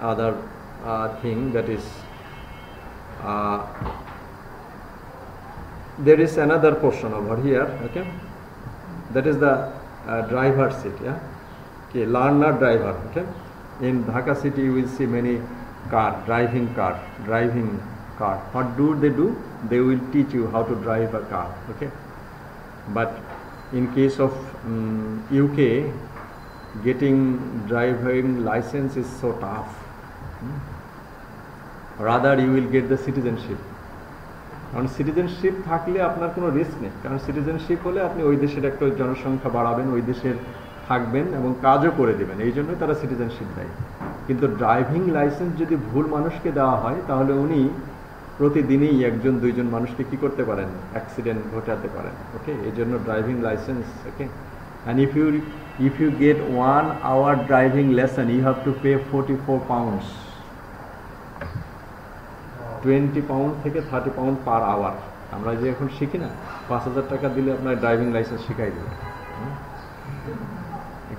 other thing, that is there is another portion over here, okay, that is the driver seat, yeah, okay, learner driver, okay. In Dhaka city you will see many driving car. What do? They will teach you how to drive a car, okay. But in case of UK, getting driving license is so tough. Rather you will get the citizenship. কারণ citizenship থাকলে আপনার কোনো risk নেই, কারণ citizenship হলে আপনি ওই দেশের একটা জনসংখ্যা বাড়াবেন, ওই দেশের থাকবেন এবং কাজও করে দেবেন, এই জন্যই তারা সিটিজেনশিপ দেয়। কিন্তু ড্রাইভিং লাইসেন্স যদি ভুল মানুষকে দেওয়া হয় তাহলে উনি প্রতিদিনই একজন দুইজন মানুষকে কি করতে পারেন, অ্যাক্সিডেন্ট ঘটাতে পারেন, ওকে। এই জন্য driving licence, okay. And if you get 1 hour driving lesson, you have to pay 44 pounds, 20 pound থেকে 30 pound per hour। আমরা যে এখন শিখি না, 5,000 টাকা দিলে আপনার ড্রাইভিং লাইসেন্স শিখাই দেবে,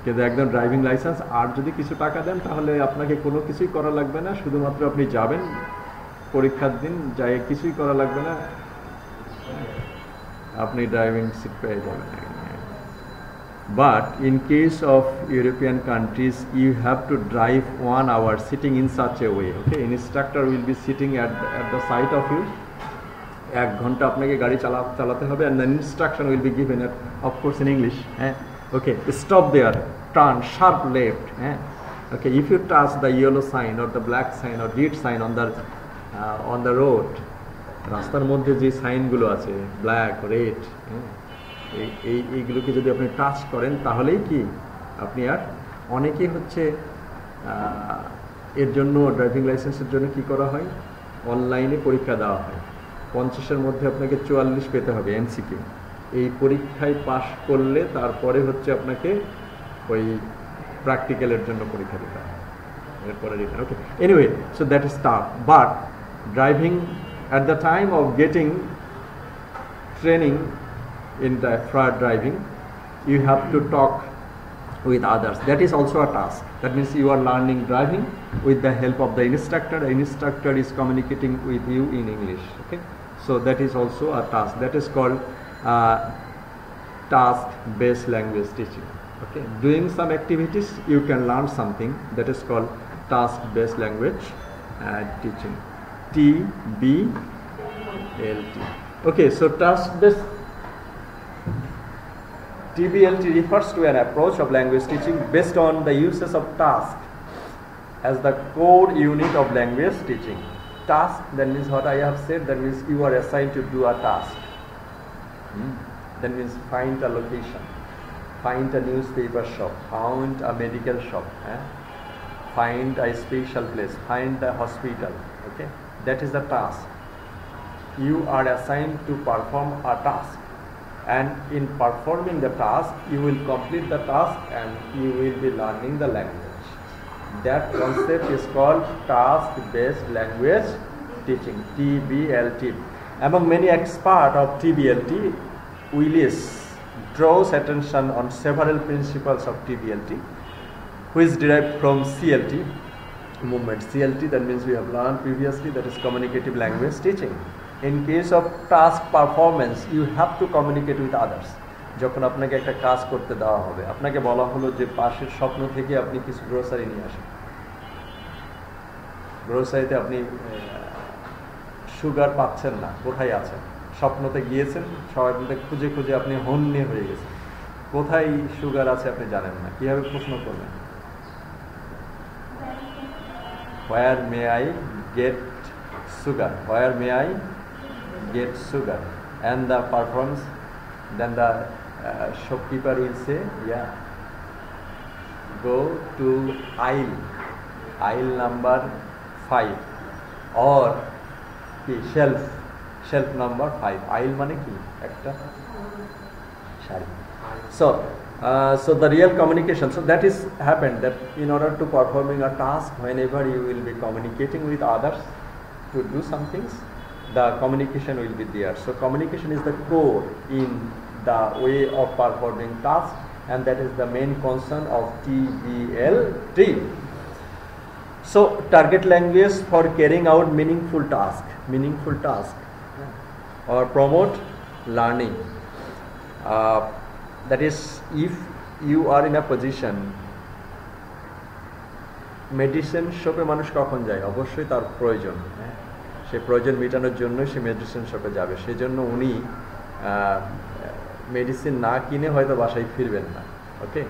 কিন্তু একদম ড্রাইভিং লাইসেন্স। আর যদি কিছু টাকা দেন তাহলে আপনাকে কোনো কিছুই করা লাগবে না, শুধুমাত্র আপনি যাবেন পরীক্ষার দিন, যাই কিছুই করা লাগবে না, আপনি ড্রাইভিং সিট পেয়ে যাবেন। But in case of European countries, you have to drive 1 hour sitting in such a way, okay. Instructor will be sitting at the side of you, 1 ঘন্টা আপনাকে গাড়ি চালাতে হবে, and then instruction will be given, of course in English, okay. Stop there, turn sharp left, okay. If you touch the yellow sign or the black sign or red sign on the road, রাস্তার মধ্যে যে সাইনগুলো আছে black red, এইগুলোকে যদি আপনি touch করেন তাহলেই কি আপনি, আর অনেকেই হচ্ছে এর জন্য ড্রাইভিং লাইসেন্সের জন্য কি করা হয়, অনলাইনে পরীক্ষা দেওয়া হয়। 50-এর মধ্যে আপনাকে 44 পেতে হবে এমসিকিউ। এই পরীক্ষায় পাশ করলে তারপরে হচ্ছে আপনাকে ওই প্র্যাকটিক্যালের জন্য পরীক্ষা দিতে হবে, এরপরে return, okay. Anyway, so that is tough, but driving at the time of getting training in driving, you have to talk with others. That is also a task. That means you are learning driving with the help of the instructor. The instructor is communicating with you in English, okay. So that is also a task. That is called task-based language teaching, okay. Doing some activities you can learn something, that is called task-based language teaching, TBLT, okay. So task-based TBLT refers to an approach of language teaching based on the uses of task as the core unit of language teaching. Task, that means what I have said, that means you are assigned to do a task. That means find a location, find a newspaper shop, find a medical shop, find a special place, find a hospital, okay. That is the task. You are assigned to perform a task, and in performing the task you will complete the task and you will be learning the language. That concept is called task-based language teaching, TBLT. Among many experts of TBLT, Willis draws attention on several principles of TBLT, which derived from CLT movement. CLT, that means we have learned previously, that is communicative language teaching. In case of task performance, you have to communicate with others. যখন আপনাকে একটা কাজ করতে দেওয়া হবে, আপনাকে বলা হলো যে পাশের স্বপ্ন থেকে আপনি কিছু গ্রোসারি নিয়ে আসেন, গ্রোসারিতে আপনি সুগার পাচ্ছেন না, কোথায় আছেন, স্বপ্নতে গিয়েছেন, সবাই বলতে খুঁজে খুঁজে আপনি হন্যে হয়ে গেছেন, কোথায় সুগার আছে আপনি জানেন না, কিভাবে প্রশ্ন করবেন? Where may I get sugar? Where may I get sugar? And the performance, then the shopkeeper will say, yeah, go to aisle number 5 or shelf number 5. Aisle মানে কি? একটা সারি। So the real communication, so that is happened, that in order to performing a task, whenever you will be communicating with others to do some things, the communication will be there. So communication is the core in the way of performing tasks, and that is the main concern of TBLT. So target language for carrying out meaningful task or promote learning. That is, if you are in a position, medicine শপে মানুষ কখন যায়? অবশ্যই তার প্রয়োজন, সেই প্রয়োজন মেটানোর জন্য সে মেডিসিন শপে যাবে। সেই জন্য উনি মেডিসিন না কিনে হয়তো বাসায় ফিরবেন না। ওকে,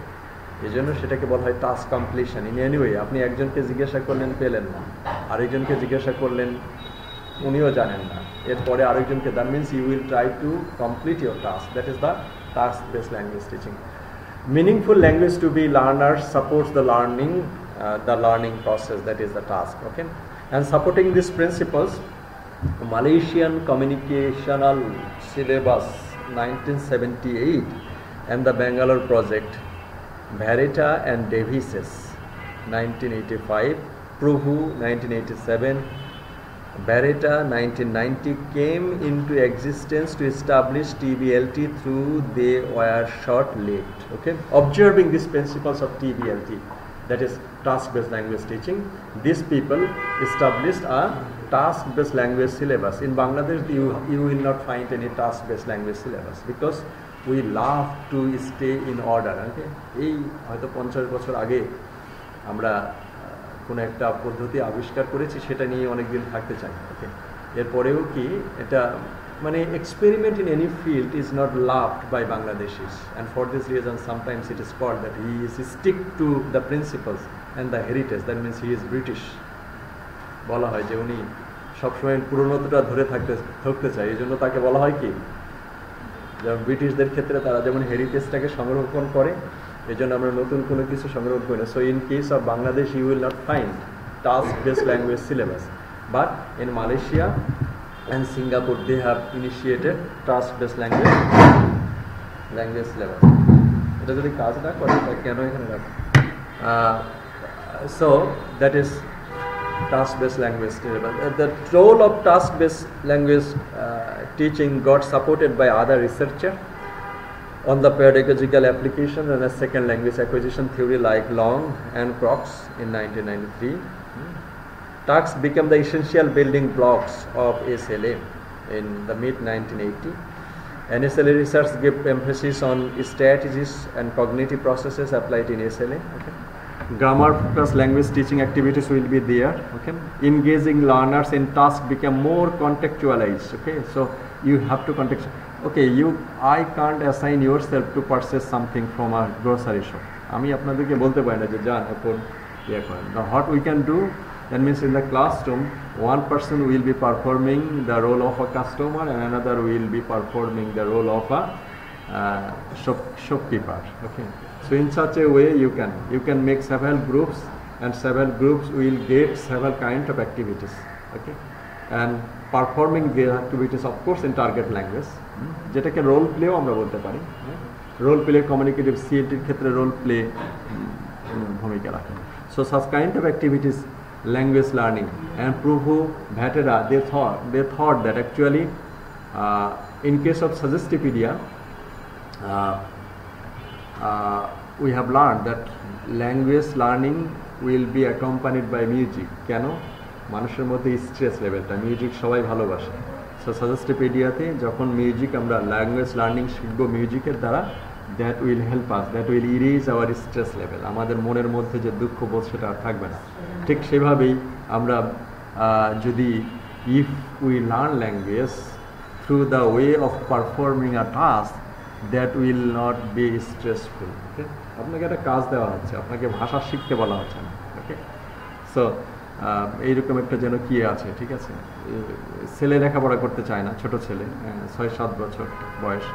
এই জন্য সেটাকে বলা হয় টাস্ক কমপ্লিশন। ইন এনিওয়ে, আপনি একজনকে জিজ্ঞাসা করলেন, পেলেন না, আরেকজনকে জিজ্ঞাসা করলেন, উনিও জানেন না, এরপরে আরেকজনকে, that means you will try to complete your task. That is the task based language teaching. Meaningful language to be learners supports the learning process, that is the task. Okay, and supporting these principles, Malaysian Communicational Syllabus 1978 and the Bangalore Project, Bharata and Davises 1985, Prabhu 1987, Bharata 1990 came into existence to establish TBLT through they were short-lived. Okay, observing these principles of TBLT, that is task-based language teaching, these people established a task-based language syllabus. In Bangladesh, you will not find any task-based language syllabus because we love to stay in order. Okay, এই হয়তো 50 বছর আগে আমরা কোনো একটা পদ্ধতি আবিষ্কার করেছি, সেটা নিয়ে অনেক দিন থাকতে চাই। ওকে, এরপরেও কি এটা মানে experiment in any field is not loved by Bangladeshis, and for this reason sometimes it is called that he is stick to the principles and the heritage, that means he is British. বলা হয় যে উনি সবসময় পুরনোটা ধরে থাকতে চায়, এই জন্য তাকে বলা হয় কি, যেমন ব্রিটিশদের ক্ষেত্রে তারা যেমন হেরিটেজটাকে সংরক্ষণ করে, এই জন্য আমরা নতুন কোনো কিছু সংগ্রহ করি না। So in case of Bangladesh you will not find task based language syllabus, but in Malaysia and Singapore they have initiated task based language syllabus. এটা যদি কাজ না করে কেন এখানে রাখো? So that is task based language syllabus. The role of task based language teaching got supported by other researchers on the pedagogical application and a second language acquisition theory like Long and Crox in 1993. Tasks became the essential building blocks of SLA in the mid-1980. And SLA research gave emphasis on strategies and cognitive processes applied in SLA. Okay. Grammar focused language teaching activities will be there. Okay. Engaging learners in tasks became more contextualized. Okay. So you have to contextualize. Okay, I can't assign yourself to purchase something from a grocery shop. আমি আপনাদেরকে বলতে পারি না যে যান এখন ইয়ে করেন। What we can do, that means in the classroom, one person will be performing the role of a customer and another will be performing the role of a shopkeeper. Okay, so in such a way you can make several groups, and several groups will get several kind of activities. Okay, and performing the activities of course in target language, যেটাকে role প্লেও আমরা বলতে পারি। Role play communicative সিএলটির ক্ষেত্রে role play ভূমিকা রাখে। So such kind of activities language learning, and Prabhu, Bharata, they thought that actually in case of Suggestionpedia we have learned that language learning will be accompanied by music. কেন? মানুষের মধ্যে stress লেভেলটা, music সবাই ভালোবাসে। So সাজেস্টিপিডিয়াতে যখন music আমরা language learning শিখবো মিউজিকের দ্বারা, that will help us, that will erase our stress level. আমাদের মনের মধ্যে যে দুঃখ বোধ সেটা আর থাকবে না। ঠিক সেভাবেই আমরা যদি if we learn language through the way of performing a task, that will not be stressful. Okay, আপনাকে একটা কাজ দেওয়া হচ্ছে, আপনাকে ভাষা শিখতে বলা হচ্ছে না। ওকে, সো এইরকম একটা যেন কি আছে, ঠিক আছে, ছেলে লেখাপড়া করতে চায় না, ছোট ছেলে 6-7 বছর বয়স,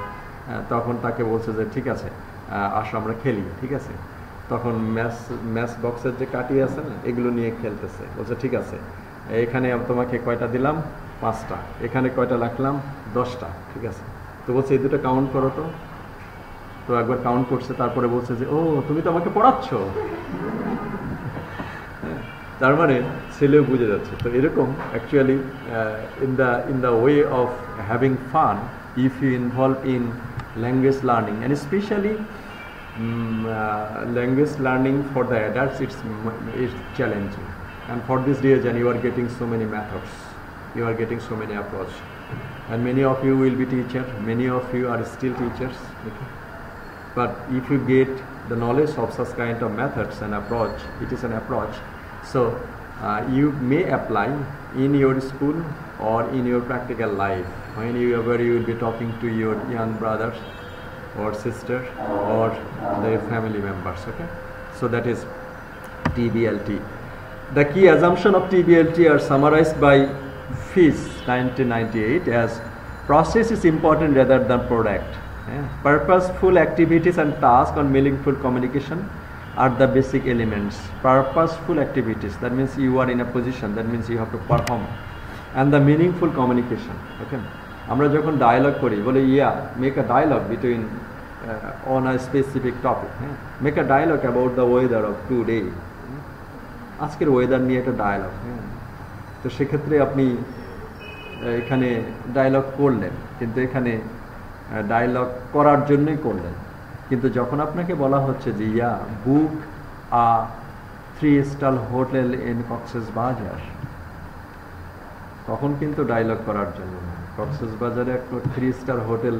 তখন তাকে বলছে যে ঠিক আছে আসো আমরা খেলি, ঠিক আছে, তখন ম্যাচ বক্সের যে কাটি আছে না এগুলো নিয়ে খেলতেছে, বলছে ঠিক আছে এখানে তোমাকে কয়টা দিলাম 5টা, এখানে কয়টা রাখলাম 10টা, ঠিক আছে, তো বলছে এই দুটো কাউন্ট করো তো একবার কাউন্ট করছে, তারপরে বলছে যে ও তুমি তো আমাকে পড়াচ্ছ, তার মানে ছেলেও বুঝে যাচ্ছে। তো এরকম actually in the way of having fun, if you involve in language learning, and especially language learning for the adults, it's challenging. And for this reason, you are getting so many methods. You are getting so many approaches. And many of you will be teachers. Many of you are still teachers. Okay? But if you get the knowledge of such kind of methods and approach, it is an approach. So you may apply in your school or in your practical life whenever you will be talking to your young brothers or sister or their family members. Okay, so that is TBLT. The key assumption of TBLT are summarized by Fish 1998 as process is important rather than product. Purposeful activities and tasks on meaningful communication are the basic elements. Purposeful activities, that means you are in a position, that means you have to perform. And the meaningful communication. Okay, আমরা যখন dialogue করি বলে make a dialogue between on a specific topic. Make a dialogue about the weather of today. আজকের weather নিয়ে একটা dialogue. তো সেক্ষেত্রে আপনি এখানে ডায়ালগ করলেন, কিন্তু এখানে ডায়ালগ করার জন্যই করলেন। কিন্তু যখন আপনাকে বলা হচ্ছে যে বুক আ 3-star হোটেল ইন কক্সবাজার, তখন কিন্তু ডায়ালগ করার জন্য না। কক্সবাজারে একটা 3-star হোটেল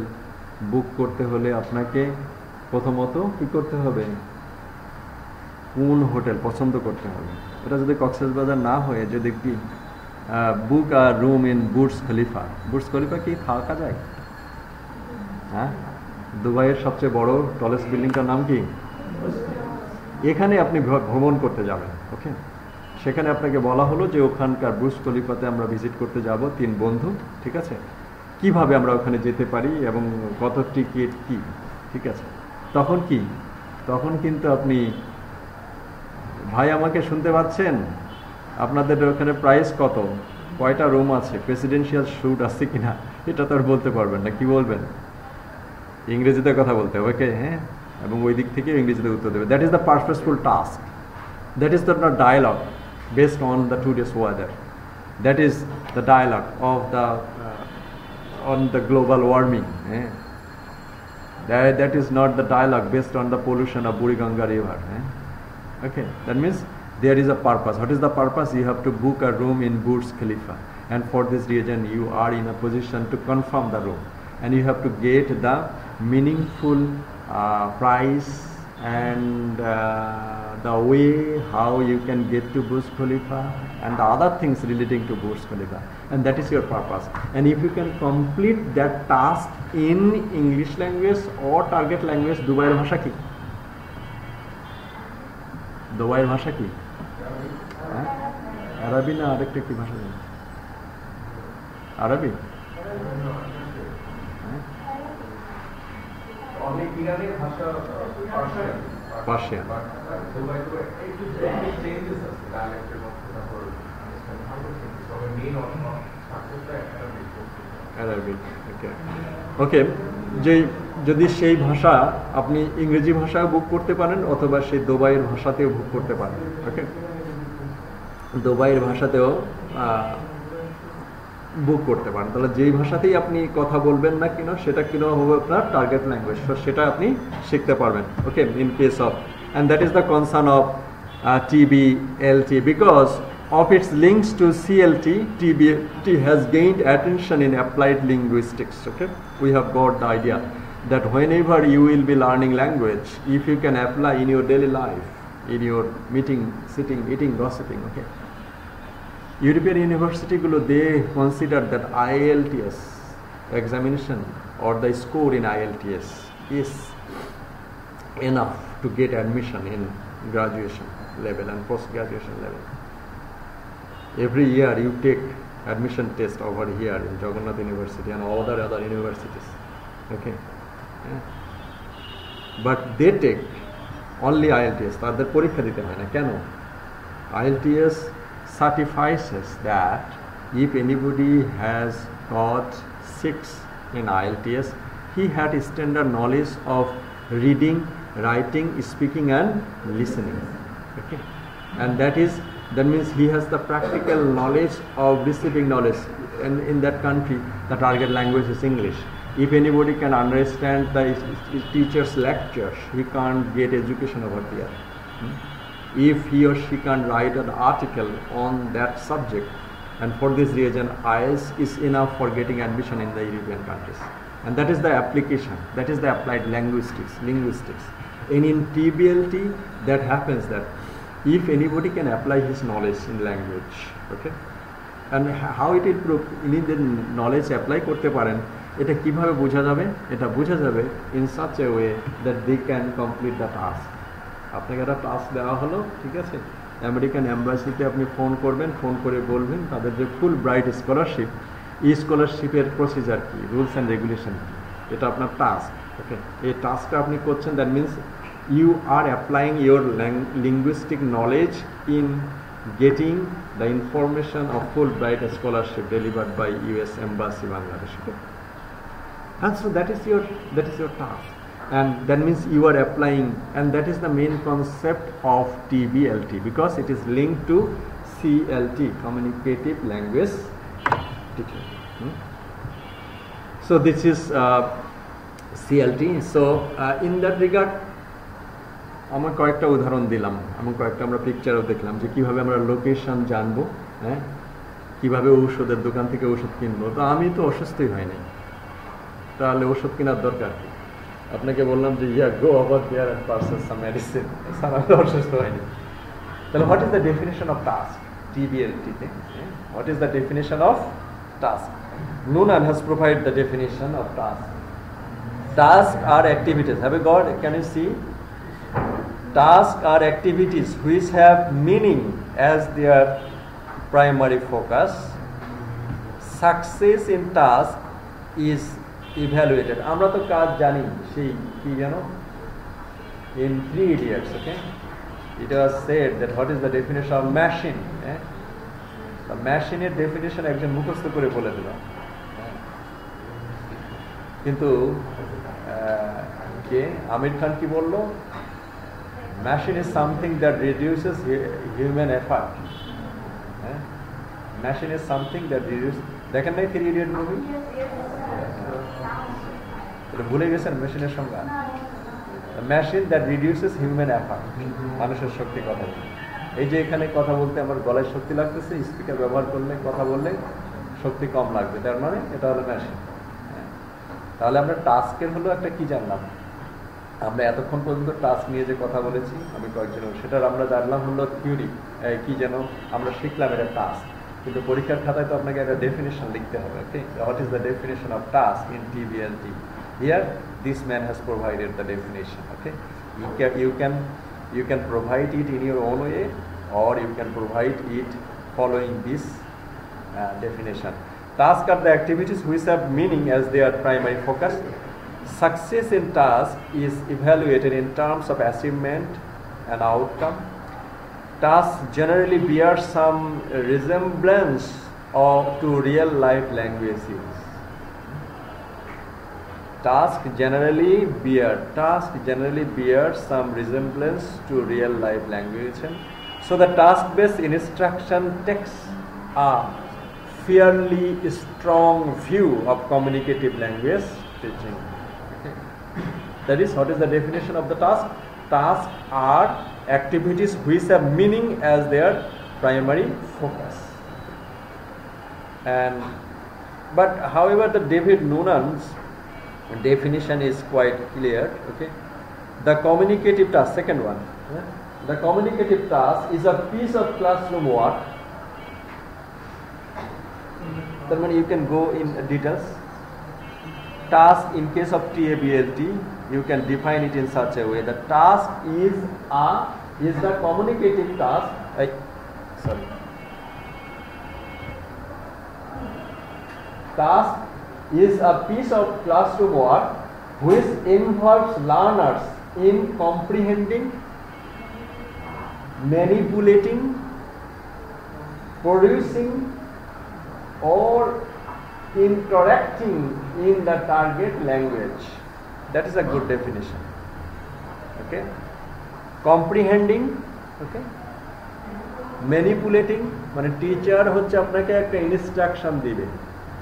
বুক করতে হলে আপনাকে প্রথমত কি করতে হবে, কোন হোটেল পছন্দ করতে হবে। এটা যদি কক্সবাজার না হয়ে যদি কি book a room in Burj Khalifa, Burj Khalifa কি থাকা যায়? হ্যাঁ, দুবাইয়ের সবচেয়ে বড় টলেস্ট বিল্ডিংটার নাম কি? এখানে আপনি ভ্রমণ করতে যাবেন। ওকে, সেখানে আপনাকে বলা হলো যে ওখানকার বুর্জ খলিফাতে আমরা ভিজিট করতে যাব 3 বন্ধু। ঠিক আছে, কিভাবে আমরা ওখানে যেতে পারি এবং কত টিকিট কি, ঠিক আছে। তখন কি, তখন কিন্তু আপনি ভাই আমাকে শুনতে পাচ্ছেন, আপনাদের ওখানে প্রাইস কত, কয়টা রুম আছে, প্রেসিডেন্সিয়াল স্যুট আছে কিনা, এটা তো আর বলতে পারবেন না। কি বলবেন? ইংরেজিতে কথা বলতে হবে। ওকে, হ্যাঁ, এবং ওই দিক থেকে ইংরেজিতে উত্তর দেবে। That is the purposeful task, that is the dialogue based on the today's weather, that is the dialogue of the on the global warming. That is not the dialogue based on the pollution of Buriganga river. Okay, that means there is a purpose. What is the purpose? You have to book a room in Burj Khalifa, and for this reason you are in a position to confirm the room, and you have to get the meaningful price and the way how you can get to Burj Khalifa and the other things relating to Burj Khalifa, and that is your purpose. And if you can complete that task in English language or target language, দুবাইয়ের ভাষা কি? দুবাইয়ের ভাষা কি? আরবি না আরেকটা কি ভাষা? আরবি? পার্সিয়ান। ওকে, যে যদি সেই ভাষা আপনি ইংরেজি ভাষায় বুক করতে পারেন অথবা সেই দুবাইয়ের ভাষাতেও বুক করতে পারেন। ওকে, দুবাইয়ের ভাষাতেও বুক করতে পারেন, তাহলে যেই ভাষাতেই আপনি কথা বলবেন না কেন সেটা কেন হবে আপনার টার্গেট ল্যাঙ্গুয়েজ, সেটা আপনি শিখতে পারবেন। Okay, in case of, and that is the concern of TBLT, because of its links to CLT, TBLT has gained attention in applied linguistics. Okay, we have got the idea that whenever you will be learning language, if you can apply in your daily life, in your meeting, sitting, eating, gossiping. Okay, European university gulo, they consider that IELTS examination or the score in IELTS is enough to get admission in graduation level and post-graduation level. Every year you take admission test over here in Jagannath University and other universities. Okay, but they take only IELTS. তাদের পরীক্ষা দিতে হয় না কেন? IELTS certifies that if anybody has got 6 in IELTS, he had standard knowledge of reading, writing, speaking and listening. Okay, and that means he has the practical knowledge of receiving knowledge, and in that country the target language is English. If anybody can understand the teacher's lectures, he can't get education over there. if he or she can write an article on that subject, and for this reason IELTS is enough for getting admission in the European countries. And that is the application, that is the applied linguistics. And in TBLT, that happens that if anybody can apply his knowledge in language, okay, and how it will prove in the knowledge apply করতে পারেন, এটা কিভাবে বোঝা যাবে? এটা বোঝা যাবে in such a way that they can complete the task. আপনাকে একটা টাস্ক দেওয়া হলো, ঠিক আছে, আমেরিকান এম্বাসিতে আপনি ফোন করবেন, ফোন করে বলবেন তাদের যে ফুল ব্রাইট স্কলারশিপ, এই স্কলারশিপের প্রসিজার কি, রুলস অ্যান্ড রেগুলেশন কি, এটা আপনার টাস্ক। ওকে, এই টাস্কটা আপনি করছেন, that means you are applying your linguistic knowledge in getting the information of Fulbright scholarship delivered by US Embassy Bangladesh. Okay? And so that is your task, and that means you are applying, and that is the main concept of TBLT, because it is linked to CLT, communicative language teaching. So this is CLT. So in that regard, আমার কয়েকটা উদাহরণ দিলাম, এমন কয়েকটা আমরা পিকচারও দেখলাম যে কীভাবে আমরা লোকেশন জানবো, হ্যাঁ, কীভাবে ঔষধের দোকান থেকে ওষুধ কিনবো। তো আমি তো অসুস্থই হয়নি, তাহলে ওষুধ কেনার দরকার কি? আপনাকে বললাম যে go over there and purchase some medicine, sir আমি অসুস্থ হয়নি। তাহলে what is the definition of task TBLT-তে? What is the definition of task? Noonan has provided the definition of task. Tasks are activities. Have you got? Can you see? Tasks are activities which have meaning as their primary focus. Success in task is evaluated. আমরা তো কাজ জানি, সেই কি জানো, in 3 Idiots, okay, it was said that what is the definition of machine. The machine এর definition একজন মুখস্থ করে বলে দিল, কিন্তু কে আমির খান কি বললো? Machine is something that reduces human effort. Machine is something that reduces. দেখেন নাই 3 Idiot মুভি? এটা ভুলে গেছেন মেশিনের সংজ্ঞা? Machine that reduces human effort, মানুষের শক্তি কথা। এই যে এখানে কথা বলতে আমার গলায় শক্তি লাগতেছে, স্পিকার ব্যবহার করলে কথা বললে শক্তি কম লাগবে, তার মানে এটা হলো মেশিন। তাহলে আমরা টাস্কের হলো একটা কি জানলাম, আমরা এতক্ষণ পর্যন্ত টাস্ক নিয়ে যে কথা বলেছি আমি কয়েকজন, সেটার আমরা জানলাম হলো থিওরি, কি যেন আমরা শিখলাম এটা টাস্ক, কিন্তু পরীক্ষার খাতায় তো আপনাকে একটা ডেফিনেশন লিখতে হবে। Okay, what is the definition of task in TBLT? Here this man has provided the definition. Okay, you can provide it in your own way, or you can provide it following this definition. Tasks are the activities which have meaning as their primary focus. Success in task is evaluated in terms of achievement and outcome. Tasks generally bear some resemblance to real life language use. Tasks generally bear some resemblance to real life language. So the task-based instruction takes a fairly strong view of communicative language teaching. Okay. That is, what is the definition of the task? Tasks are activities which have meaning as their primary focus. But however, the David Noonan's definition is quite clear. Okay, the communicative task, second one, the communicative task is a piece of classroom work. That means you can go in details. Task in case of TBLT, you can define it in such a way. The task is the communicative task. Task is a piece of classroom work which involves learners in comprehending, manipulating, producing, or interacting in the target language. That is a good definition. Okay, comprehending, okay, manipulating, মানে teacher হচ্ছে আপনাকে একটা instruction দিবে,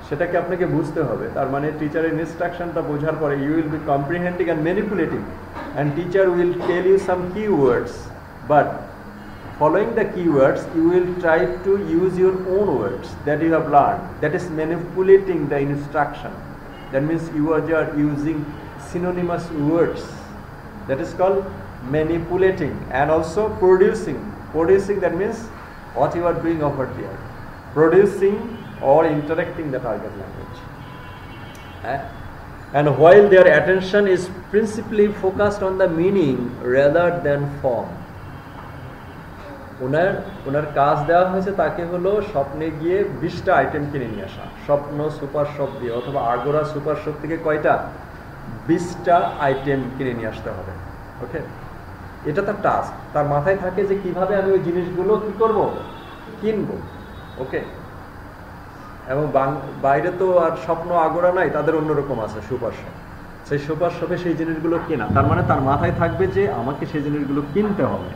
সেটাকে আপনাকে বুঝতে হবে। তার মানে টিচারের ইনস্ট্রাকশনটা বোঝার পরে you will be comprehending and manipulating, and teacher will tell you some key words, but following the keywords, you will try to use your own words that you have learned. That is manipulating the instruction. That means you are just using synonymous words. That is called manipulating. And also producing. Producing, that means what you are doing over there. Producing or interacting the target language. And while their attention is principally focused on the meaning rather than form. ওনার কাজ দেওয়া হয়েছে তাকে হলো স্বপ্নে গিয়ে 20টা item কিনে নিয়ে আসা, স্বপ্ন সুপার শপ দিয়ে অথবা আগোরা সুপার শপ থেকে কয়টা 20টা আইটেম কিনে নিয়ে আসতে হবে। ওকে, এটা তার টাস্ক। তার মাথায় থাকে যে কিভাবে আমি ওই জিনিসগুলো কি করব, কিনবো। ওকে, এবং বাইরে তো আর স্বপ্ন আগোরা নাই, তাদের অন্যরকম আছে সুপার শপ। সেই সুপার শপে সেই জিনিসগুলো কেনা, তার মানে তার মাথায় থাকবে যে আমাকে সেই জিনিসগুলো কিনতে হবে।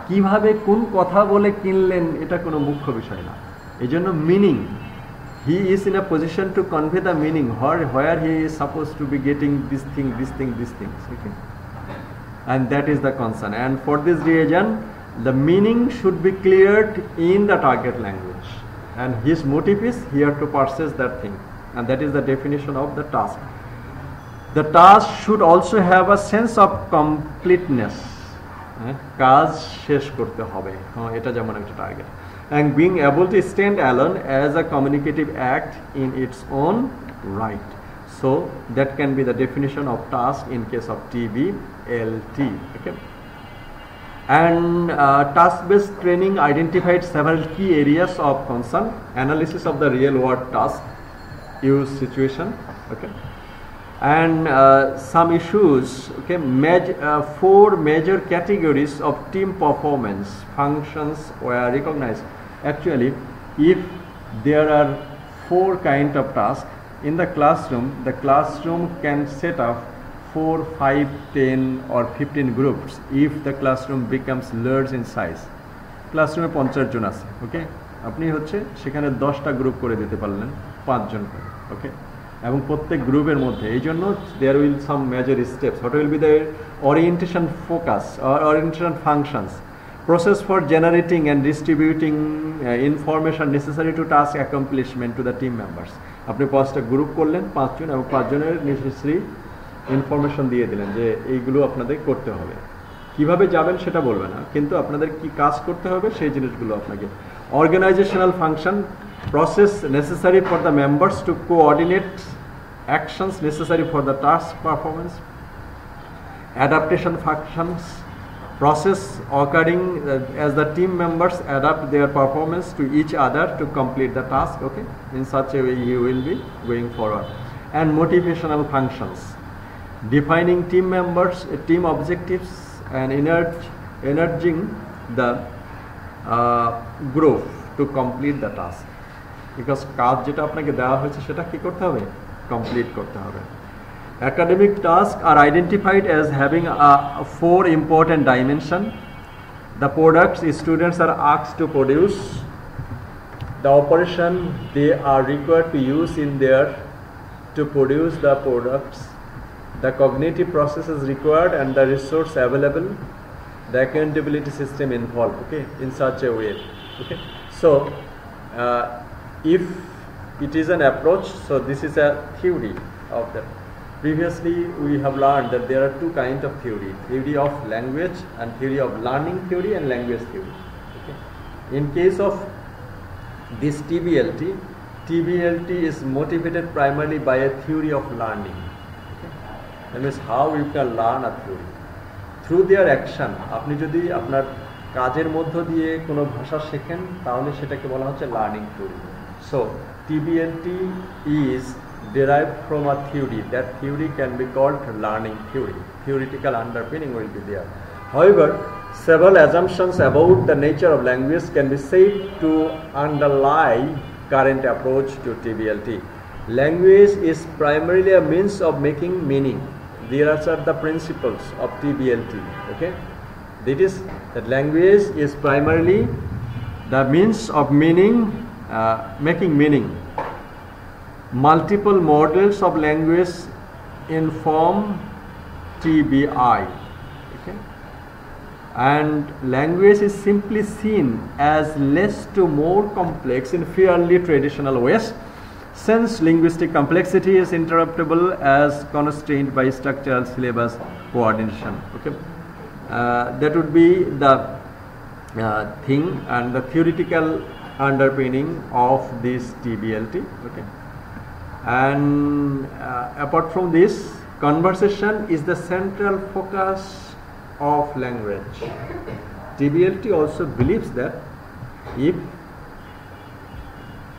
কিভাবে কোন কথা বলে কিনলেন এটা কোনো মুখ্য বিষয় না। এই জন্য meaning, he is in a position to convey the meaning where he is suppose two be getting this thing, okay, and that is the concern. And for this reason the meaning should be cleared in the target language, and his motive is here to process that thing, and that is the definition of the task. The task should also have a sense of completeness. কাজ শেষ করতে হবে, এটা যেমন একটা target. And being able to stand alone as a communicative act in its own right. So that can be the definition of task in case of TBLT. Okay. And task-based training identified several key areas of concern: analysis of the real-world task, use situation, okay, and some issues. Okay, 4 major categories of team performance functions were recognized. Actually, if there are 4 kind of tasks in the classroom can set up 4, 5, 10 or 15 groups if the classroom becomes large in size. ক্লাসরুমে 50 জন আছে, ওকে, আপনি হচ্ছে সেখানে 10টা group করে দিতে পারলেন 5 জন করে, ওকে, এবং প্রত্যেক গ্রুপের মধ্যে এই জন্য there will some major steps. What will be the orientation focus or orientation functions, process for generating and distributing information necessary to task accomplishment to the team members. আপনি 5টা গ্রুপ করলেন 5 জন এবং 5 জনের necessary ইনফরমেশন দিয়ে দিলেন যে এইগুলো আপনাদের করতে হবে। কিভাবে যাবেন সেটা বলবে না, কিন্তু আপনাদের কি কাজ করতে হবে সেই জিনিসগুলো আপনাকে। Organisational function, process necessary for the members to coordinate actions necessary for the task performance. Adaptation functions, process occurring as the team members adapt their performance to each other to complete the task, okay, in such a way you will be going forward. And motivational functions, defining team members, team objectives, and energizing the group to complete the task. Because কাজ যেটা আপনাকে দেওয়া হয়েছে সেটা কি করতে হবে, complete করতে হবে। Academic tasks are identified as having 4 important dimensions. The products students are asked to produce, the operation they are required to use in their to produce the products, the cognitive processes required and the resource available, the accountability system involved, okay, in such a way, okay. So if it is an approach, so this is a theory of that. Previously we have learned that there are 2 kinds of theory of language and theory of learning theory and language theory, okay. In case of this TBLT is motivated primarily by a theory of learning, okay. That means how you can learn a theory through their action. আপনি যদি আপনার কাজের মধ্য দিয়ে কোনো ভাষা শেখেন তাহলে সেটাকে বলা হচ্ছে learning theory. So TBLT is derived from a theory. That theory can be called learning theory. Theoretical underpinning will be there. However, several assumptions about the nature of language can be said to underlie current approach to TBLT. Language is primarily a means of making meaning. These are the principles of TBLT, okay. That is, that language is primarily the means of meaning, making meaning. Multiple models of language inform TBI, okay. and language is simply seen as less to more complex in fairly traditional ways, since linguistic complexity is interruptible as constrained by structural syllabus coordination. Okay, that would be the thing and the theoretical underpinning of this TBLT. Okay, and apart from this, conversation is the central focus of language. TBLT also believes that if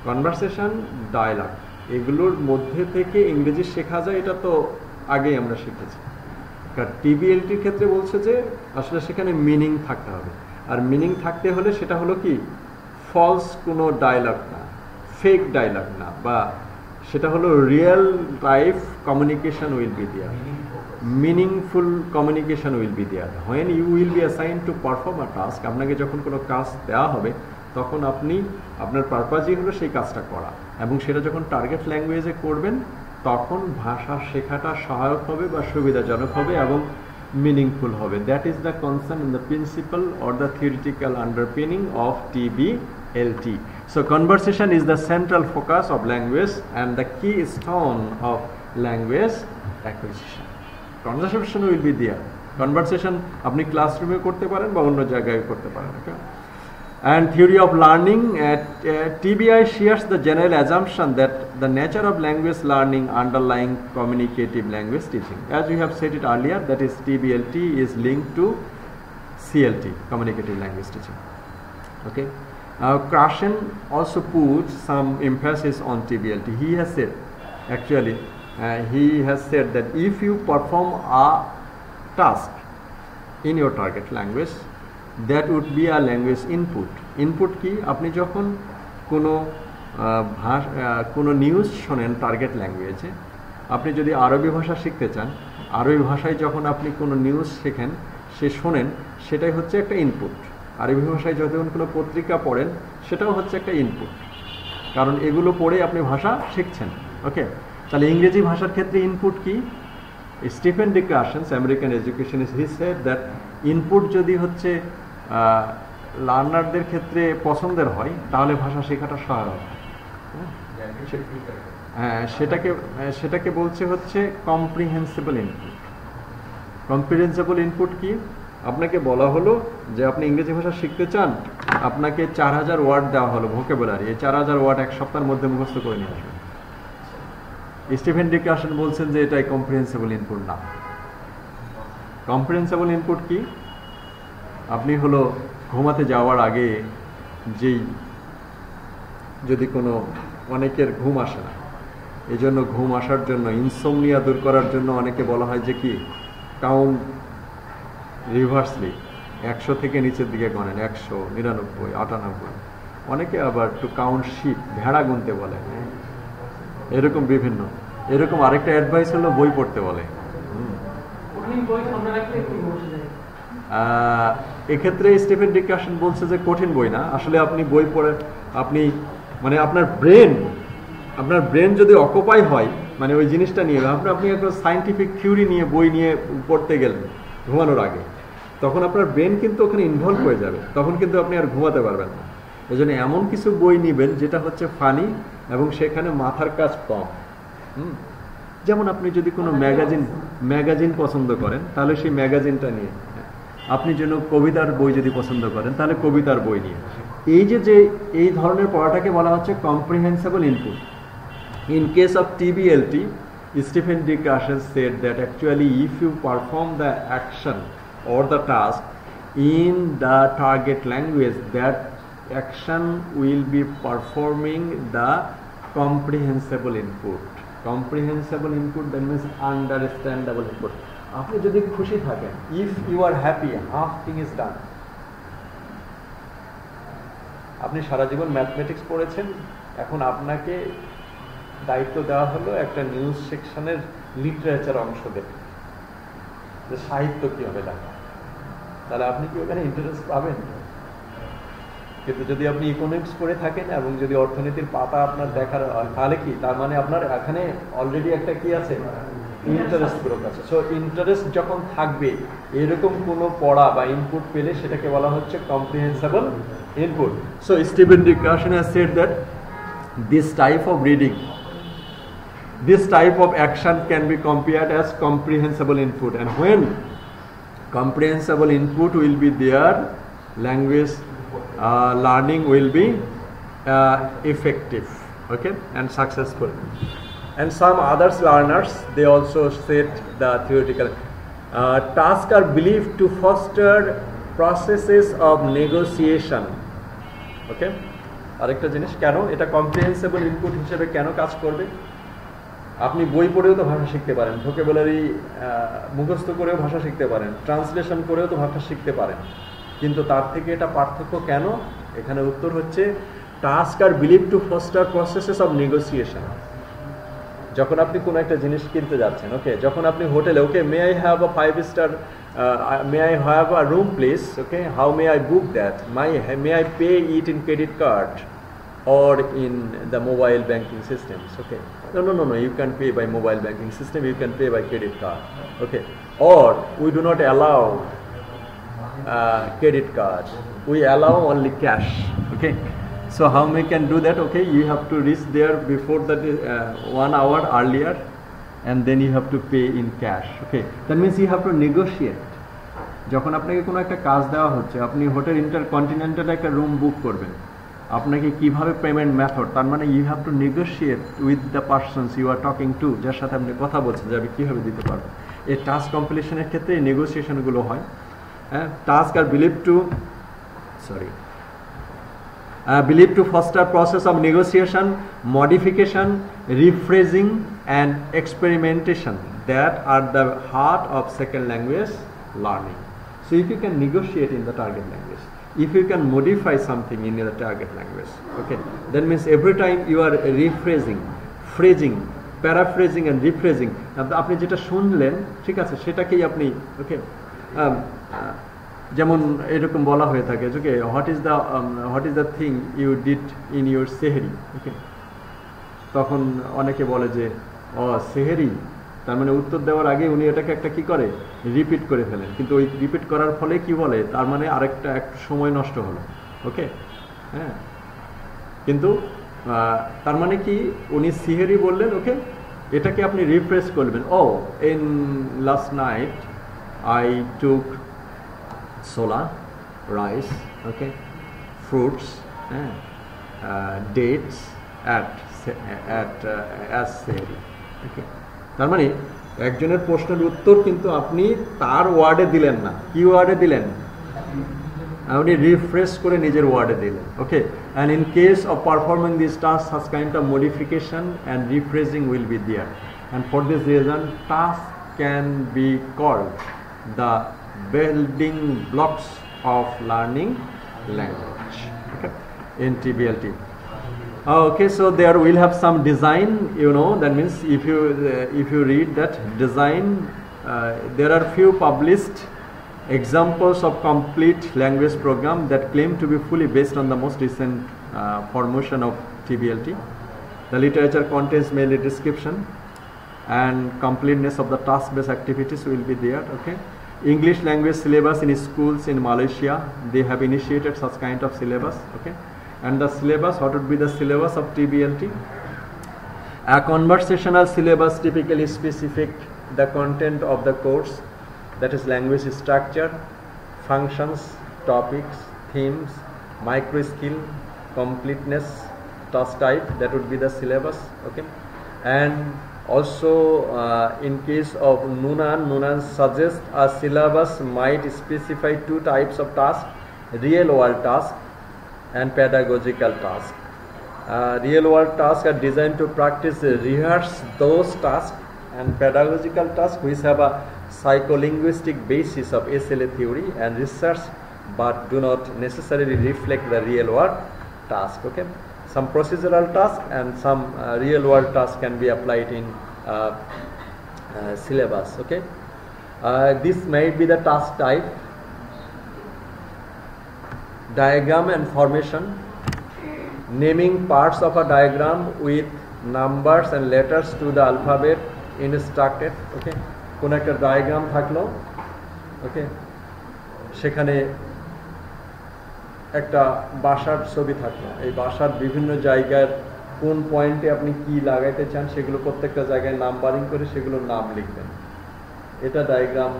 conversation dialogue এগুলোর মধ্যে থেকে ইংরেজি শেখা যায়, এটা তো আগেই আমরা শিখেছি। কারণ টিবিএলটির ক্ষেত্রে বলছে যে আসলে সেখানে মিনিং থাকতে হবে, আর মিনিং থাকতে হলে সেটা হলো কি ফলস কোনো ডায়ালগ না, ফেক ডায়ালগ না, বা সেটা হলো real life communication will be there, meaningful communication will be there. When you will be assign to perform a task, আপনাকে যখন কোনো কাজ দেওয়া হবে তখন আপনি আপনার পারপাসই হলো সেই কাজটা করা, এবং সেটা যখন টার্গেট ল্যাঙ্গুয়েজে করবেন তখন ভাষা শেখাটা সহায়ক হবে বা সুবিধাজনক হবে এবং meaningful হবে। That is the concern in the principle or the theoretical underpinning of TBLT. So conversation is the central focus of language and the keystone of language acquisition. Conversation will be there. Conversation আপনি ক্লাসরুমে করতে পারেন বা অন্য জায়গায় করতে পারেন। Okay? And theory of learning, TBI shares the general assumption that the nature of language learning underlying communicative language teaching. As we have said it earlier, that is TBLT is linked to CLT, communicative language teaching. Okay. Krashen also puts some emphasis on TBLT. He has said, actually, he has said that if you perform a task in your target language, that would be a language input. Input কি, আপনি যখন কোনো news শোনেন target ল্যাঙ্গুয়েজে, আপনি যদি আরবি ভাষা শিখতে চান, আরবি ভাষায় যখন আপনি কোনো নিউজ শেখেন, শোনেন, সেটাই হচ্ছে একটা ইনপুট। আরবি ভাষায় যখন কোনো পত্রিকা পড়েন, সেটাও হচ্ছে একটা ইনপুট, কারণ এগুলো পড়ে আপনি ভাষা শিখছেন। ওকে, তাহলে ইংরেজি ভাষার ক্ষেত্রে ইনপুট কি? Stephen D Krashen's, American educationist, he said that input যদি হচ্ছে লার্নারদের ক্ষেত্রে পছন্দের হয় তাহলে ভাষা শেখাটা সহায়ক। হ্যাঁ, সেটাকে বলছে হচ্ছে কম্প্রিহেন্সিবল ইনপুট। কম্প্রিহেন্সিবল ইনপুট কি? আপনাকে বলা হলো যে আপনি ইংরেজি ভাষা শিখতে চান, আপনাকে 4000 ওয়ার্ড দেওয়া হলো ভোকাবুলারি, এই 4000 ওয়ার্ড এক সপ্তাহের মধ্যে মুখস্থ করে নিয়ে আসবেন। স্টিফেন ডি ক্রাশেন বলছেন যে এটাই কম্প্রিহেন্সিবল ইনপুট না। কম্প্রিহেন্সিবল ইনপুট কি? আপনি হলো ঘুমাতে যাওয়ার আগে যদি কোনো অনেকের ঘুম আসে না, এই জন্য ঘুম আসার জন্য, ইনসোমনিয়া দূর করার জন্য অনেকে বলা হয় যে কি কাউন্ট রিভার্সলি, 100 থেকে নিচের দিকে গণেন, 100, 99, 98। অনেকে আবার টু কাউন্ট শিপ, ভেড়া গুনতে বলে, এরকম বিভিন্ন। এরকম আরেকটা অ্যাডভাইস হলো বই পড়তে বলে। এক্ষেত্রে স্টিফেন ডি ক্রাশেন বলছে যে কঠিন বই না, আসলে আপনি বই পড়ে আপনি মানে আপনার ব্রেন যদি অকুপাই হয় মানে ওই জিনিসটা নিয়ে, আপনি একটা সায়েন্টিফিক থিওরি নিয়ে বই নিয়ে পড়তে গেলেন ঘুমানোর আগে, তখন আপনার ব্রেন কিন্তু ওখানে ইনভলভ হয়ে যাবে, তখন কিন্তু আপনি আর ঘুমাতে পারবেন না। এই জন্য এমন কিছু বই নেবেন যেটা হচ্ছে ফানি এবং সেখানে মাথার কাজ কম। যেমন আপনি যদি কোনো ম্যাগাজিন পছন্দ করেন তাহলে সেই ম্যাগাজিনটা নিয়ে, আপনি যেন কবিতার বই যদি পছন্দ করেন তাহলে কবিতার বই নিয়ে। এই ধরনের পড়াটাকে বলা হচ্ছে comprehensible input. In case of TBLT, Stephen D. Krashen said that actually if you perform the action or the task in the target language, that action will be performing the comprehensible input. Comprehensible input, that means understandable input. আপনি যদি খুশি থাকেন, if you are happy, half thing is done. আপনি সারা জীবন mathematics পড়েছেন, এখন আপনাকে দায়িত্ব দেওয়া হলো একটা নিউজ সেকশনের লিটারেচার অংশ দেবে, যে সাহিত্য কিভাবে লেখা, তাহলে আপনি কি ওখানে ইন্টারেস্ট পাবেন? কিন্তু যদি আপনি ইকোনমিক্স পড়ে থাকেন এবং যদি অর্থনীতির পাতা আপনার দেখার, তাহলে কি তার মানে আপনার এখানে অলরেডি একটা কি আছে, ইন্টারেস্ট গ্রোথ আছে। সো ইন্টারেস্ট যখন থাকবে এরকম কোনো পড়া বা ইনপুট পেলে সেটাকে বলা হচ্ছে comprehensible input. So Steven Dickerson has said that this type of reading, this type of action can be compared as comprehensible input, and when comprehensible input will be there, language learning will be effective, okay, and successful. And some others learners, they also said the theoretical tasks are believed to foster processes of negotiation, okay. আরেকটা জিনিস, কেন এটা comprehensible input হিসেবে কেন কাজ করবে? আপনি বই পড়েও তো ভাষা শিখতে পারেন, ভোকাবুলারি মুখস্থ করেও ভাষা শিখতে পারেন, ট্রান্সলেশন করেও তো ভাষা শিখতে পারেন, কিন্তু তার থেকে এটা পার্থক্য কেন? এখানে উত্তর হচ্ছে task are believe to foster processes of negotiation. যখন আপনি কোনো একটা জিনিস কিনতে যাচ্ছেন, ওকে, যখন আপনি হোটেলে, okay, may I have a 5 star, may I have a room please, okay, how may I book that, may I pay it in credit card or in the mobile banking systems, okay, no, you can pay by mobile banking system, you can pay by credit card, okay, or we do not allow credit card, we allow only cash, okay. So how we can do that? Okay, you have to reach there before that 1 hour earlier, and then you have to pay in cash, okay. That means you have to negotiate. যখন আপনাকে কোনো একটা কাজ দেওয়া হচ্ছে, আপনি hotel InterContinental একটা room book করবেন, আপনাকে কিভাবে পেমেন্ট মেথড, তার মানে you have to negotiate with the persons you are talking to, যার সাথে আপনি কথা বলছেন যে আমি কীভাবে দিতে পারবো। এই টাস্ক কমপ্লিশনের ক্ষেত্রে এই নেগোসিয়েশনগুলো হয়। হ্যাঁ, task are believe to foster process of negotiation, modification, rephrasing and experimentation that are the heart of second language learning. So if you can negotiate in the target language, if you can modify something in the target language, okay, that means every time you are rephrasing, phrasing, paraphrasing and rephrasing, আপনি যেটা শুনলেন, ঠিক আছে, সেটাকেই আপনি, ওকে, যেমন এরকম বলা হয়ে থাকে, okay, what is the thing you did in your সেহেরি, ওকে, তখন অনেকে বলে যে সেহেরি, তার মানে উত্তর দেওয়ার আগে উনি এটাকে একটা কি করে, রিপিট করে ফেলেন, কিন্তু ওই রিপিট করার ফলে কি বলে, তার মানে আরেকটা একটু সময় নষ্ট হলো, ওকে, হ্যাঁ, কিন্তু তার মানে কি উনি সেহেরি বললেন, ওকে, এটাকে আপনি রিফ্রেশ করবেন, in last night I took sola, rice, okay, fruits, dates as sehri, okay. তার মানে একজনের প্রশ্নের উত্তর কিন্তু আপনি তার ওয়ার্ডে দিলেন না, কি ওয়ার্ডে দিলেন, আপনি রিফ্রেশ করে নিজের ওয়ার্ডে দিলেন, ওকে। and in case of performing this task, such kind of modification and rephrasing will be there, and for this reason task can be called the building blocks of learning language, okay, in TBLT. Okay, so there we'll have some design, that means if you read that design, there are few published examples of complete language program that claim to be fully based on the most recent formation of TBLT. The literature contains mainly description and completeness of the task-based activities will be there, okay. English language syllabus in schools in Malaysia, they have initiated such kind of syllabus, okay. And the syllabus, what would be the syllabus of TBLT? A conversational syllabus typically specific the content of the course, that is language structure, functions, topics, themes, micro skill, completeness, task type, that would be the syllabus, okay. And also in case of Noonan suggests a syllabus might specify 2 types of tasks, real world task and pedagogical task. Real world tasks are designed to practice, rehearse those tasks, and pedagogical tasks which have a psycholinguistic basis of SLA theory and research but do not necessarily reflect the real world task, okay. Some procedural tasks and some real world tasks can be applied in syllabus, okay. This may be the task type. Diagram and formation, naming parts of a diagram with numbers and letters to the alphabet instructed, okay, কোনো একটা diagram থাকলো, ওকে, সেখানে একটা বাসার ছবি থাকলো, এই বাসার বিভিন্ন জায়গার কোন পয়েন্টে আপনি কি লাগাইতে চান সেগুলো প্রত্যেকটা জায়গায় নাম্বারিং করে সেগুলোর নাম লিখবেন। এটা ডায়াগ্রাম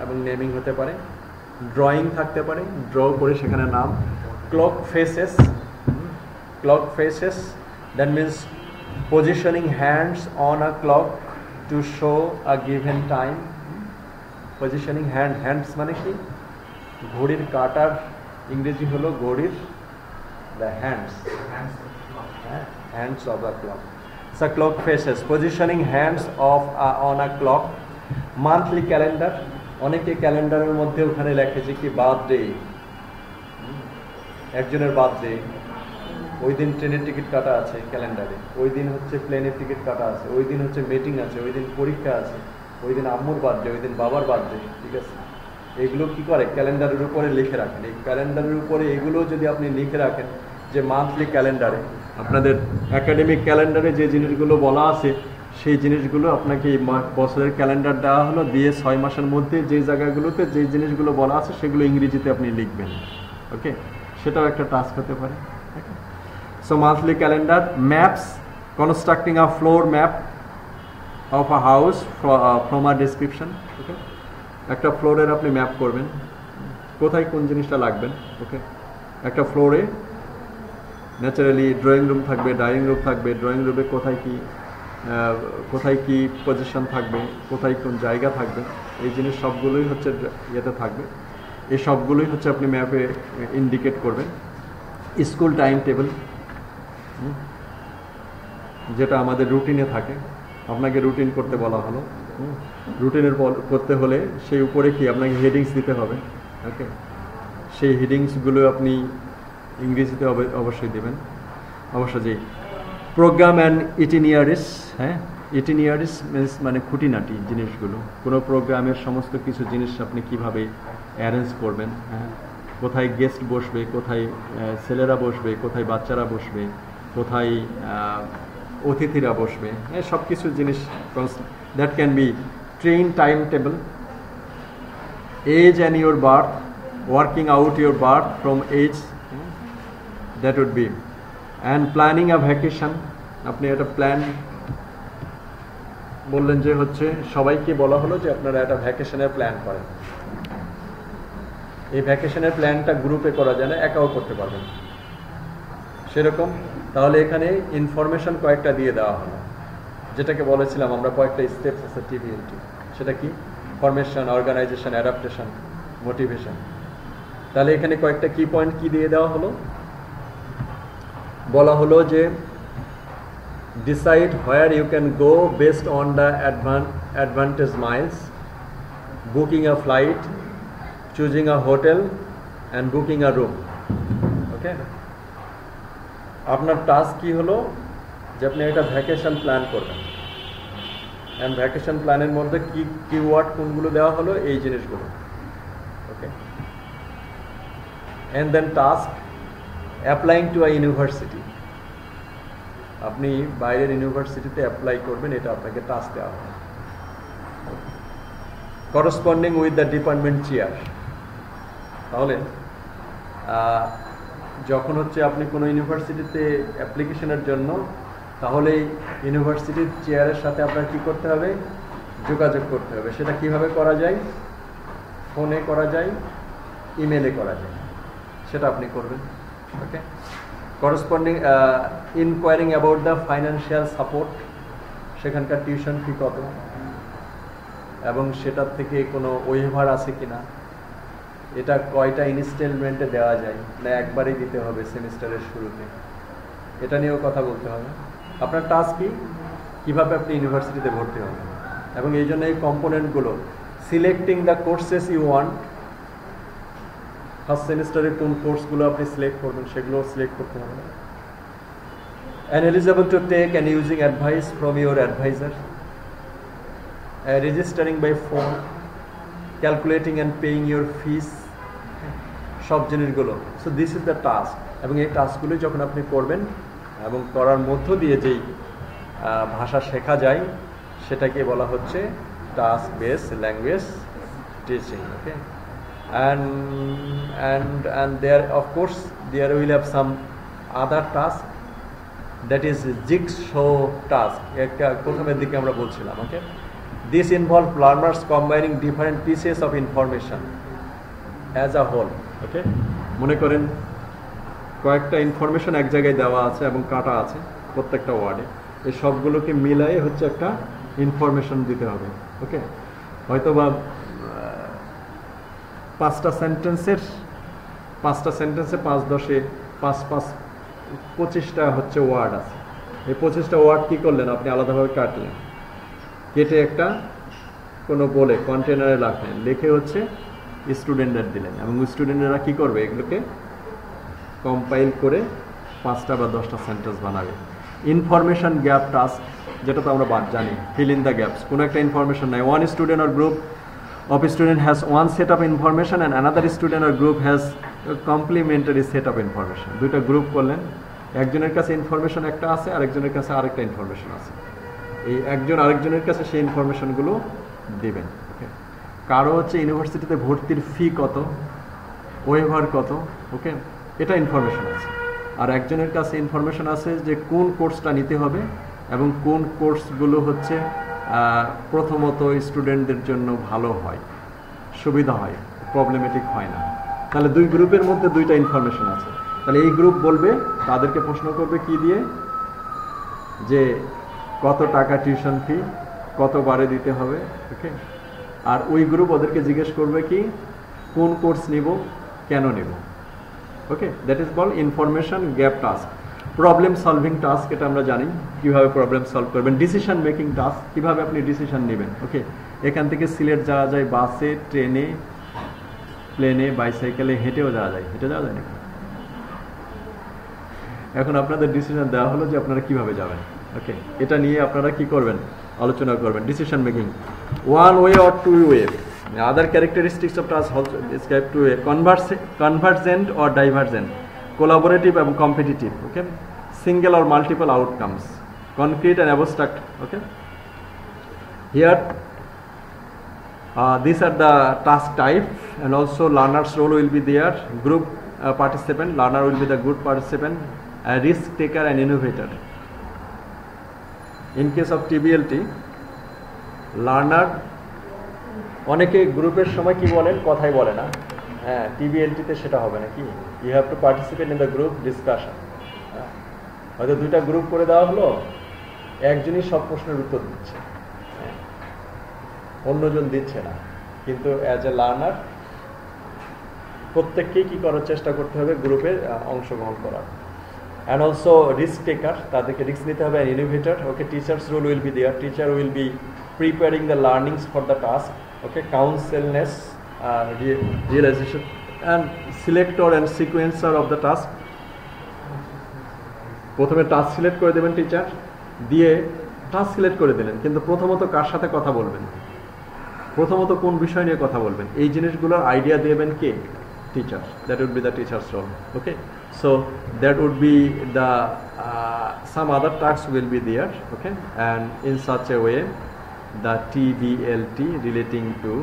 এবং নেমিং হতে পারে। ড্রয়িং থাকতে পারে, ড্র করে সেখানে নাম। Clock faces, clock faces that means positioning hands on a clock to show a given time. Positioning hands মানে কি? ঘড়ির কাঁটার ইংরেজি হলো ঘড়ির the hands of the clock. So clock faces, positioning hands of on a clock. Monthly calendar, অনেকে ক্যালেন্ডারের মধ্যে ওখানে লেখেছে কি বার্থডে, একজনের বার্থডে, ওই দিন ট্রেনের টিকিট কাটা আছে ক্যালেন্ডারে, ওই দিন হচ্ছে প্লেনের টিকিট কাটা আছে, ওই দিন হচ্ছে মিটিং আছে, ওই দিন পরীক্ষা আছে, ওই দিন আম্মুর বার্থডে, ওই দিন বাবার বার্থডে, ঠিক আছে? এগুলো কি করে ক্যালেন্ডারের উপরে লিখে রাখেন। এই ক্যালেন্ডারের উপরে এগুলো যদি আপনি লিখে রাখেন যে মান্থলি ক্যালেন্ডারে, আপনাদের একাডেমিক ক্যালেন্ডারে যে জিনিসগুলো বলা আছে সেই জিনিসগুলো আপনাকে এই বছরের ক্যালেন্ডার দেওয়া হলো, দিয়ে 6 মাসের মধ্যে যে জায়গাগুলোতে যে জিনিসগুলো বলা আছে সেগুলো ইংরেজিতে আপনি লিখবেন, ওকে? সেটাও একটা টাস্ক হতে পারে। So monthly calendar. Maps, constructing a floor map of a house from a description, okay? একটা ফ্লোরের আপনি ম্যাপ করবেন, কোথায় কোন জিনিসটা লাগবেন, ওকে? একটা ফ্লোরে ন্যাচারালি ড্রয়িং রুম থাকবে, ডাইনিং রুম থাকবে, ড্রয়িং রুমে কোথায় কি পজিশন থাকবে, কোথায় কোন জায়গা থাকবে, এই জিনিস সবগুলোই হচ্ছে ইয়েতে থাকবে। এই সবগুলোই হচ্ছে আপনি ম্যাপে ইন্ডিকেট করবেন। স্কুল টাইম টেবিল, যেটা আমাদের রুটিনে থাকে, আপনাকে রুটিন করতে বলা হলো। রুটিনের করতে হলে সেই উপরে কি আপনাকে হেডিংস দিতে হবে, ওকে? সেই হেডিংসগুলো আপনি ইংরেজিতে অবশ্যই দেবেন, অবশ্যই। প্রোগ্রাম অ্যান্ড ইটিনিয়ারিস, হ্যাঁ, ইটিনিয়ারিস মিনস মানে খুঁটিনাটি জিনিসগুলো, কোনো প্রোগ্রামের সমস্ত কিছু জিনিস আপনি কিভাবে অ্যারেঞ্জ করবেন, হ্যাঁ, কোথায় গেস্ট বসবে, কোথায় ছেলেরা বসবে, কোথায় বাচ্চারা বসবে, কোথায় অতিথিরা বসবে, হ্যাঁ, সব কিছু জিনিস। That can be train time table, age and your birth, working out your birth from age, that would be, and planning a vacation, আপনি একটা প্ল্যান বললেন যে হচ্ছে সবাইকে বলা হলো যে আপনারা একটা ভ্যাকেশনের প্ল্যান করেন। এই ভ্যাকেশনের প্ল্যানটা গ্রুপে করা যায় না, একাও করতে পারবেন সেরকম। তাহলে এখানে ইনফরমেশন কয়েকটা দিয়ে দেওয়া হলো, যেটাকে বলেছিলাম আমরা কয়েকটা স্টেপস আছে টিভিএলটি। সেটা কি? Formation, organisation, adaptation, motivation. তাহলে এখানে কয়েকটা কি পয়েন্ট কি দিয়ে দেওয়া হলো? বলা হলো যে decide where you can go based on the advantage miles, booking a flight, choosing a hotel and booking a room, okay? আপনার টাস্ক কি হলো যে আপনি একটা ভ্যাকেশন প্ল্যান করবেন, অ্যান্ড ভ্যাকেশন প্ল্যানের মধ্যে কি কিওয়ার্ড কোনগুলো দেওয়া হলো, এই জিনিসগুলো, okay? And then task applying to a university, আপনি বাইরের ইউনিভার্সিটিতে অ্যাপ্লাই করবেন, এটা আপনাকে টাস্ক দেওয়া হবে। Corresponding with the department chair, তাহলে যখন হচ্ছে আপনি কোনো ইউনিভার্সিটিতে অ্যাপ্লিকেশনের জন্য, তাহলে ইউনিভার্সিটির চেয়ারের সাথে আপনার কি করতে হবে? যোগাযোগ করতে হবে। সেটা কিভাবে করা যায়? ফোনে করা যায়, ইমেলে করা যায়, সেটা আপনি করবেন, okay? Corresponding inquiring about the financial support, সেখানকার টিউশন ফি কত এবং সেটার থেকে কোনো ওয়েভার আছে কিনা, এটা কয়টা ইনস্টলমেন্টে দেওয়া যায় না একবারেই দিতে হবে সেমিস্টারের শুরুতে, এটা নিয়েও কথা বলতে হবে। আপনার টাস্ক কি? কীভাবে আপনি ইউনিভার্সিটিতে ভর্তি হবেন, এবং এই জন্য এই কম্পোনেন্টগুলো selecting the courses you want, first সেমিস্টারে কোন কোর্সগুলো আপনি সিলেক্ট করবেন সেগুলো সিলেক্ট করতে হবে। And eligible to take and using advice from your adviser, registering by phone, calculating and paying your fees, সব জিনিসগুলো। So this is the task, এবং এই টাস্কগুলি যখন আপনি করবেন এবং করার মধ্য দিয়ে যেই ভাষা শেখা যায় সেটাকে বলা হচ্ছে task based language teaching. Okay, and there of course there will have some other task, that is jigsaw task, একটা প্রথমের দিকে আমরা বলছিলাম। ওকে, this involve learners combining different pieces of information as a whole। ওকে, মনে করেন কয়েকটা ইনফরমেশন এক জায়গায় দেওয়া আছে এবং কাটা আছে প্রত্যেকটা ওয়ার্ডে, এই সবগুলোকে মিলাই হচ্ছে একটা ইনফরমেশন দিতে হবে। ওকে, হয়তো বা পাঁচটা সেন্টেন্সে 5-10-এ 25টা হচ্ছে ওয়ার্ড আছে। এই 25টা ওয়ার্ড কি করলেন আপনি, আলাদাভাবে কাটলেন, কেটে একটা কোনো বলে কন্টেনারে রাখলেন, লিখে হচ্ছে স্টুডেন্টদের দিলেন, এবং স্টুডেন্টরা কি করবে, এগুলোকে কম্পাইল করে 5টা বা 10টা সেন্টেন্স বানাবে। ইনফরমেশন গ্যাপ টাস্ক, যেটা তো আমরা জানি, ফিল ইন দ্য গ্যাপস। কোনো একটা ইনফরমেশন নাই, one student or group of student has one set of information and another student or group has a complementary set of information। দুইটা group করলেন, একজনের কাছে ইনফরমেশন একটা আছে, আরেকজনের কাছে আরেকটা ইনফরমেশন আছে, এই একজন আরেকজনের কাছে সেই ইনফরমেশনগুলো দিবেন। ওকে, কারো হচ্ছে ইউনিভার্সিটিতে ভর্তির ফি কত, ওয়েভার কত, ওকে, এটা ইনফরমেশন আছে। আর একজনের কাছে ইনফরমেশন আছে যে কোন কোর্সটা নিতে হবে এবং কোন কোর্সগুলো হচ্ছে প্রথমত স্টুডেন্টদের জন্য ভালো হয়, সুবিধা হয়, প্রবলেমেটিক হয় না। তাহলে দুই গ্রুপের মধ্যে দুইটা ইনফরমেশন আছে। তাহলে এই গ্রুপ বলবে, তাদেরকে প্রশ্ন করবে কি দিয়ে, যে কত টাকা টিউশন ফি, কতবারে দিতে হবে। ওকে, আর ওই গ্রুপ ওদেরকে জিজ্ঞেস করবে কি, কোন কোর্স নিব, কেন নেব। Okay, that is called information gap task. Problem solving task, এটা আমরা জানি কিভাবে প্রবলেম সলভ করবেন। ডিসিশন মেকিং টাস্ক, কিভাবে আপনি ডিসিশন নেবেন। ওকে, এখান থেকে সিলেট যাওয়া যায় বাসে, ট্রেনে, প্লেনে, বাইসাইকেলে, হেঁটেও যাওয়া যায়। হেঁটে যাওয়া যায় নাকি? এখন আপনাদের ডিসিশন দেওয়া হলো যে আপনারা কিভাবে যাবেন। ওকে, এটা নিয়ে আপনারা কি করবেন, আলোচনা করবেন। Decision making, one way or two way. Other characteristics of task describe two way, convergent or divergent, collaborative and competitive, okay, single or multiple outcomes, concrete and abstract. Okay, here these are the task type, and also learner's role will be there. Group participant, learner will be the group participant, a risk taker and innovator. In case of TBLT, learner অনেকে গ্রুপের সময় কি বলেন, কথাই বলে না। হ্যাঁ, টিবিএলটিতে সেটা হবে নাকি, you have to participate in the group discussion. হয়তো দুইটা গ্রুপ করে দেওয়া হলো, একজনই সব প্রশ্নের উত্তর দিচ্ছে, অন্যজন দিচ্ছে না, কিন্তু অ্যাজ এ লার্নার প্রত্যেককেই কি করার চেষ্টা করতে হবে, গ্রুপে অংশগ্রহণ করার। অ্যান্ড অলসো রিস্ক টেকার, তাদেরকে রিস্ক নিতে হবে। And innovator, okay, teachers role will be there, teacher will be preparing the learnings for the task. Okay, কাউন্সেলনেস, realization, and selector and sequencer of the task। প্রথমে টাস্ক সিলেক্ট করে দেবেন teacher, দিয়ে task select করে দিলেন, কিন্তু প্রথমত কার সাথে কথা বলবেন, প্রথমত কোন বিষয় নিয়ে কথা বলবেন, এই জিনিসগুলোর আইডিয়া দেবেন কে, teacher. That would be the teachers role. Okay, so that would be the some other tasks will be there. Okay, and in such a way the TBLT relating to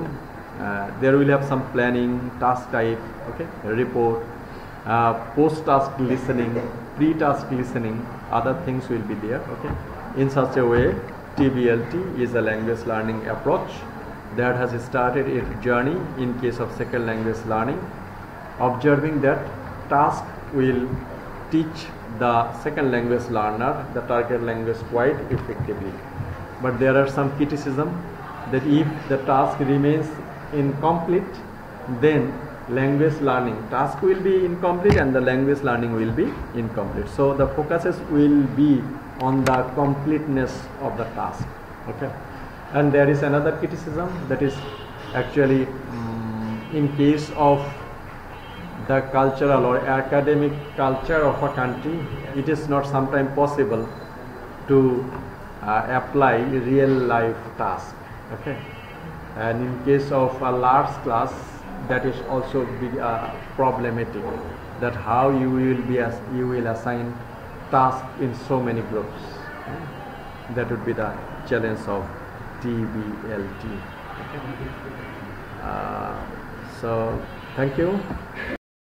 there will have some planning, task type, okay, report, post-task listening, pre-task listening, other things will be there. Okay, in such a way TBLT is a language learning approach that has started its journey in case of second language learning, observing that task will teach the second language learner the target language quite effectively. But there are some criticism that if the task remains incomplete, then language learning task will be incomplete and the language learning will be incomplete. So the focuses will be on the completeness of the task. Okay, and there is another criticism, that is actually in case of the cultural or academic culture of a country, it is not sometimes possible to apply real life task. Okay, and in case of a large class, that is also problematic, that how you will assign task in so many groups. That would be the challenge of DBLT. So thank you.